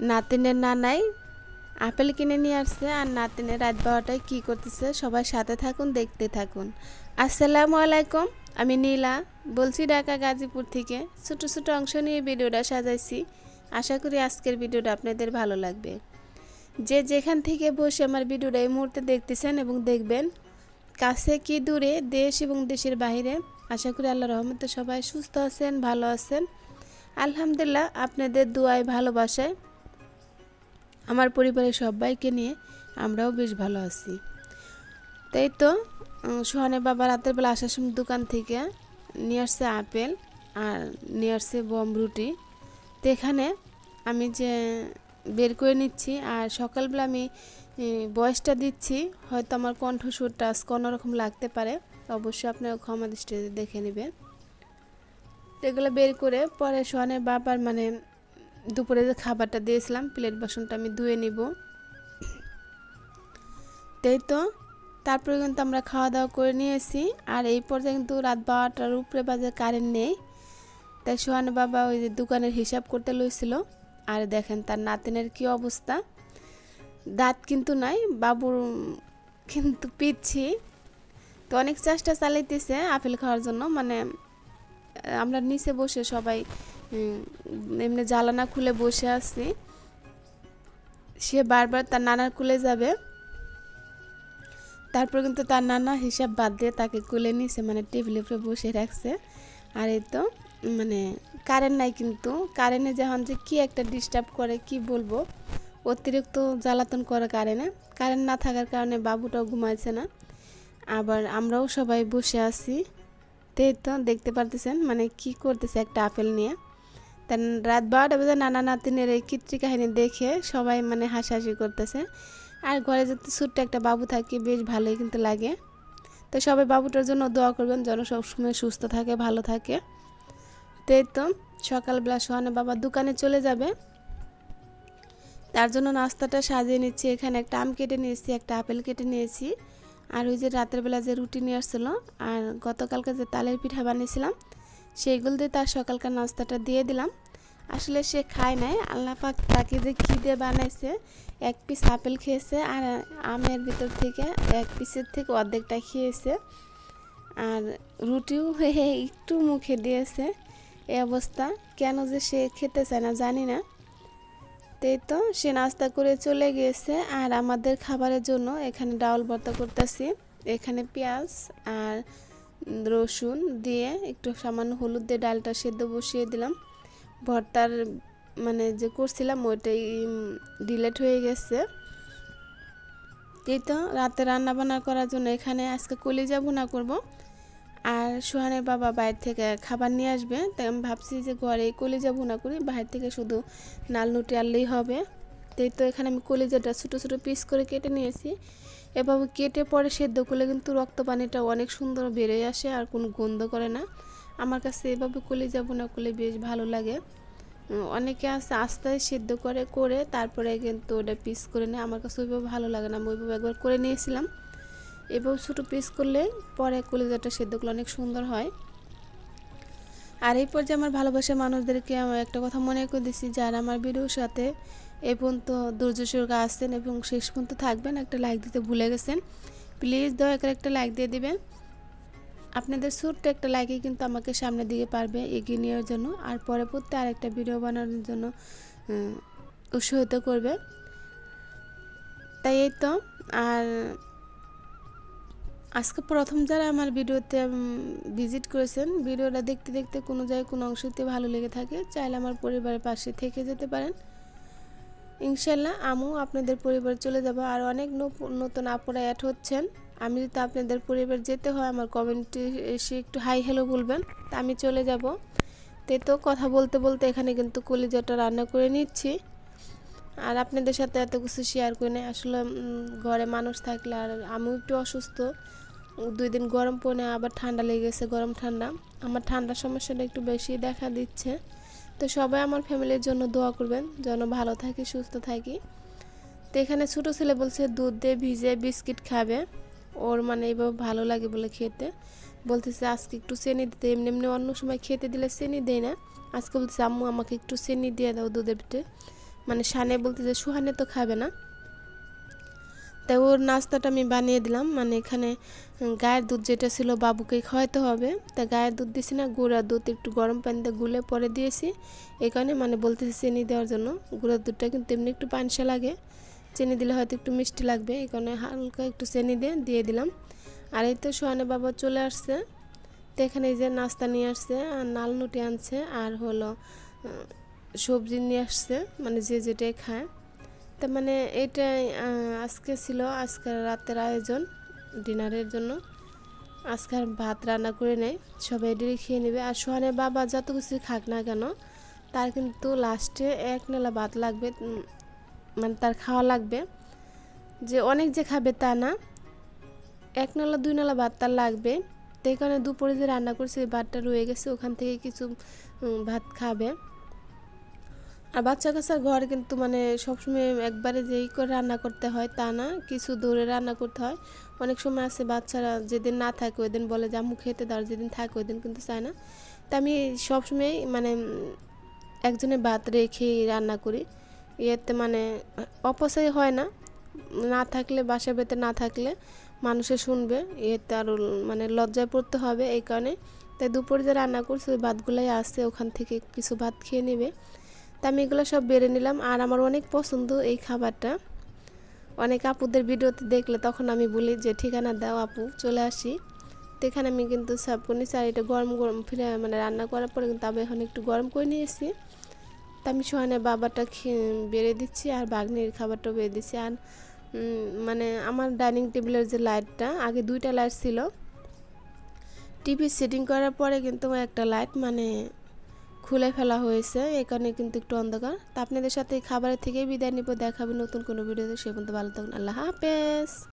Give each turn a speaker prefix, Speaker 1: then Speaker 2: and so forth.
Speaker 1: নাতিনের নানাই apple কিনে নিয়ে আসছে আর নাতিনের রাত 12টায় কী করতেছে সবাই সাথে থাকুন, দেখতে থাকুন। আসসালামু আলাইকুম, আমি নীলা বলছি ঢাকা গাজীপুর থেকে। ছোট ছোট অংশ নিয়ে ভিডিওটা সাজাইছি। আশা করি আজকের ভিডিওটা আপনাদের ভালো লাগবে। যে যেখান থেকে বসে আমার ভিডিওটা এই মুহূর্তে দেখতেছেন এবং দেখবেন, কাছে কি দূরে, দেশ এবং দেশের বাইরে, আশা করি আল্লাহর রহমতে সবাই সুস্থ আছেন, ভালো আছেন। আলহামদুলিল্লাহ, আপনাদের দোয়ায় ভালোবাসায় আমার পরিবারের সবাইকে নিয়ে আমরাও বেশ ভালো আছি। তাই তো সোহানের বাবা রাতের বেলা আসার সময় দোকান থেকে নিয়ে আসছে আপেল আর নিয়ে আসছে বমরুটি। তো এখানে আমি যে বের করে নিচ্ছি আর সকালবেলা আমি বয়সটা দিচ্ছি, হয়তো আমার কণ্ঠস্বরটা আজকে অন্যরকম লাগতে পারে, অবশ্যই আপনারা ক্ষমা দৃষ্টিতে দেখে নেবেন। এগুলো বের করে পরে সোহানের বাবার দুপুরে যে খাবারটা দিয়েছিলাম প্লেট বাসনটা আমি ধুয়ে নিব। তাই তো তারপরে কিন্তু আমরা খাওয়া দাওয়া করে নিয়েছি। আর এই পর্যায়ে কিন্তু রাত 12টার উপরে বাজে, কারেন্ট নেই। তাই সোহানের বাবা ওই যে দোকানের হিসাব করতে লইছিল। আর দেখেন তার নাতিনের কি অবস্থা, দাঁত কিন্তু নাই, বাবুর কিন্তু পিচ্ছি। তো অনেক চেষ্টা চালাইতেছে আপেল খাওয়ার জন্য, আমরা নিচে বসে সবাই এমনি জ্বালানা খুলে বসে আছি। সে বারবার তার নানার কুলে যাবে, তারপর কিন্তু তার নানা হিসাব বাদ দিয়ে তাকে কুলে নিছে, টেবিলের উপরে বসে রাখছে। আর এই তো কারেন্ট নাই, কিন্তু কারেন্টে যখন যে কি একটা ডিস্টার্ব করে কি বলবো, অতিরিক্ত জ্বালাতন করে কারেন্টে। কারেন্ট না থাকার কারণে বাবুটাও ঘুমাইছে না, আবার আমরাও সবাই বসে আছি। তাই তো দেখতে পারতেছেন কি করতেছে একটা আপেল নিয়ে। তার রাত 12টা বাজে নানা নাতিনের এই কীর্তি কাহিনী দেখে সবাই হাসাহাসি করতেছে। আর ঘরে যদি ছোট্ট একটা বাবু থাকে বেশ ভালোই কিন্তু লাগে। তো সবাই বাবুটার জন্য দোয়া করবেন যেন সবসময় সুস্থ থাকে, ভালো থাকে। তাই তো সকালবেলা সোহানের বাবা দোকানে চলে যাবে, তার জন্য নাস্তাটা সাজিয়ে নিচ্ছি। এখানে একটা আম কেটে নিয়েছি, একটা আপেল কেটে নিয়েছি, আর ওই যে রাতের বেলা যে রুটি নিয়ে আসছিলো আর গতকালকে যে তালের পিঠা বানিয়েছিলাম সেইগুলো দিয়ে তার সকালকার নাস্তাটা দিয়ে দিলাম। আসলে সে খায় নাই, আল্লাহ পাক তাকে যে কী দিয়ে বানাইছে, এক পিস আপেল খেয়েছে আর আমের ভিতর থেকে এক পিসের থেকে অর্ধেকটা খেয়েছে, আর রুটিও একটু মুখে দিয়েছে। এই অবস্থা, কেন যে সে খেতে চায় না জানি না। তাই তো সে নাস্তা করে চলে গিয়েছে। আর আমাদের খাবারের জন্য এখানে ডাউল ভর্তা করতেছি। এখানে পেঁয়াজ আর রসুন দিয়ে একটু সামান্য হলুদ দিয়ে ডালটা সেদ্ধ বসিয়ে দিলাম। ভর্তার যে করছিলাম ওইটাই ডিলেট হয়ে গেছে। এই তো রাতে রান্না বান্না করার জন্য এখানে আজকে কলিজা ভুনা করব। আর সোহানের বাবা বাইরে থেকে খাবার নিয়ে আসবে, তাই আমি ভাবছি যে ঘরে কলিজা ভুনা করি, বাইরে থেকে শুধু নালনুটি আনলেই হবে। তাই তো এখানে আমি কলিজাটা ছোটো ছোটো পিস করে কেটে নিয়েছি। এভাবে কেটে পরে সেদ্ধ করলে কিন্তু রক্ত পানিটা অনেক সুন্দর বেরিয়ে আসে আর কোনো গন্ধ করে না। আমার কাছে এভাবে কলিজা ভুনা করলে বেশ ভালো লাগে। অনেকে আছে আস্তে সেদ্ধ করে তারপরে কিন্তু ওটা পিস করে নেয়, আমার কাছে ওইভাবে ভালো লাগে না। আমি ওইভাবে একবার করে নিয়েছিলাম। এভাবে ছোটো পিস করলে পরে কলিজাটা সেদ্ধ করলে অনেক সুন্দর হয়। আর এই পর্যায়ে আমার ভালোবাসার মানুষদেরকে আমি একটা কথা মনে করে দিচ্ছি, যারা আমার ভিডিওর সাথে এই পর্যন্ত ধৈর্য সহকারে আসছেন এবং শেষ পর্যন্ত থাকবেন, একটা লাইক দিতে ভুলে গেছেন, প্লিজ দয়া করে একটা লাইক দিয়ে দিবেন। আপনাদের ছোট্ট একটা লাইকে কিন্তু আমাকে সামনের দিকে পারবে এগিয়ে নেওয়ার জন্য, আর পরবর্তী আরেকটা ভিডিও বানানোর জন্য উৎসাহিত করবে। তাই এই তো। আর আজকে প্রথম যারা আমার ভিডিওতে ভিজিট করেছেন, ভিডিওটা দেখতে দেখতে কোনো জায়গায় কোনো অংশতে ভালো লেগে থাকে, চাইলে আমার পরিবারের পাশে থেকে যেতে পারেন। ইনশাল্লাহ আমিও আপনাদের পরিবার চলে যাব। আর অনেক নতুন আপুরা অ্যাড হচ্ছেন। আমি যদি আপনাদের পরিবার যেতে হয় আমার কমেন্টে এসে একটু হাই হ্যালো বলবেন, তা আমি চলে যাব। তাই তো কথা বলতে বলতে এখানে কিন্তু কলিজাটা রান্না করে নিচ্ছি। আর আপনাদের সাথে এত কিছু শেয়ার করে নেই, আসলে ঘরে মানুষ থাকলে, আর আমিও একটু অসুস্থ, 2 দিন গরম পড়ে আবার ঠান্ডা লেগে গেছে, গরম ঠান্ডা। আমার ঠান্ডার সমস্যাটা একটু বেশি দেখা দিচ্ছে। তো সবাই আমার ফ্যামিলির জন্য দোয়া করবেন যেন ভালো থাকি, সুস্থ থাকি। তো এখানে ছোটো ছেলে বলছে দুধ দিয়ে ভিজে বিস্কিট খাবে, ওর এইভাবে ভালো লাগে বলে খেতে। বলতেছে আজকে একটু চিনি দিতে, এমনি এমনি অন্য সময় খেতে দিলে চিনি দেয় না, আজকে বলতেছে আম্মু আমাকে একটু চিনি দিয়ে দাও দুধের ভিতরে। মানে শানে বলতে যে সুহানে তো খাবে না, তাই ওর নাস্তাটা আমি বানিয়ে দিলাম। মানে এখানে গায়ের দুধ যেটা ছিল বাবুকে খাওয়াতে হবে, তা গায়ের দুধ দিছি না, গুঁড়া দুধ একটু গরম পানিতে গুলে পরে দিয়েছি। এই কারণে মানে বলতেছি চিনি দেওয়ার জন্য। গুঁড়া দুধটা কিন্তু এমনি একটু পানসা লাগে, চিনি দিলে হয়তো একটু মিষ্টি লাগবে, এই কারণে হালকা একটু চিনি দিয়ে দিলাম। আর এই তো সোহানের বাবা চলে আসছে, তো এখানে এই যে নাস্তা নিয়ে আসছে, আর নালনুটি আনছে, আর হলো সবজি নিয়ে আসছে, মানে যে যেটাই খায়। তার মানে এটাই আজকে ছিল আজকের রাতের আয়োজন ডিনারের জন্য। আজকে ভাত রান্না করে নেই, সবাই এটাই খেয়ে নেবে। আর সোহানের বাবা যত কিছু খাক না কেন, তার কিন্তু লাস্টে এক নেলা ভাত লাগবে, মানে তার খাওয়া লাগবে। যে অনেক যে খাবে তা না, এক নালা দুই নালা ভাত তার লাগবে। তো এই কারণে দুপুরে যে রান্না করছে ভাতটা রয়ে গেছে, ওখান থেকে কিছু ভাত খাবে। আর বাচ্চা কাচ্চার ঘর কিন্তু মানে সবসময় একবারে যেই করে রান্না করতে হয় তা না, কিছু দূরে রান্না করতে হয়। অনেক সময় আছে বাচ্চারা যেদিন না থাকে ওই দিন বলে যে আম্মু খেতে দাও, যেদিন থাকে ওই দিন কিন্তু চায় না। তা আমি সবসময় মানে একজনের ভাত রেখেই রান্না করি, এতে মানে অপচয় হয় না। না থাকলে বাসার ভেতরে না থাকলে মানুষে শুনবে, এতে আরও মানে লজ্জায় পড়তে হবে, এই কারণে। তাই দুপুরে যে রান্না করছি ওই ভাতগুলাই আসছে, ওখান থেকে কিছু ভাত খেয়ে নেবে। তা আমি এগুলো সব বেড়ে নিলাম। আর আমার অনেক পছন্দ এই খাবারটা, অনেক আপুদের ভিডিওতে দেখলে তখন আমি বলি যে ঠিকানা দাও আপু, চলে আসি। তো এখানে আমি কিন্তু সার্ভ করে নিয়েছি, আর এটা গরম গরম ফিরে মানে রান্না করার পরে কিন্তু আমি এখন একটু গরম করে নিয়েছি। তা আমি সোহানের বাবাটা বেড়ে দিচ্ছি, আর বাগনির খাবারটাও বেড়ে দিচ্ছি। আর মানে আমার ডাইনিং টেবিলের যে লাইটটা, আগে দুইটা লাইট ছিল, টিভি সেটিং করার পরে কিন্তু একটা লাইট মানে খুলে ফেলা হয়েছে, এই কারণে কিন্তু একটু অন্ধকার। তা আপনাদের সাথে এই খাবারের থেকে বিদায় নিব, দেখাবে নতুন কোনো ভিডিওতে। সে পর্যন্ত ভালো থাকুন, আল্লাহ হাফেজ।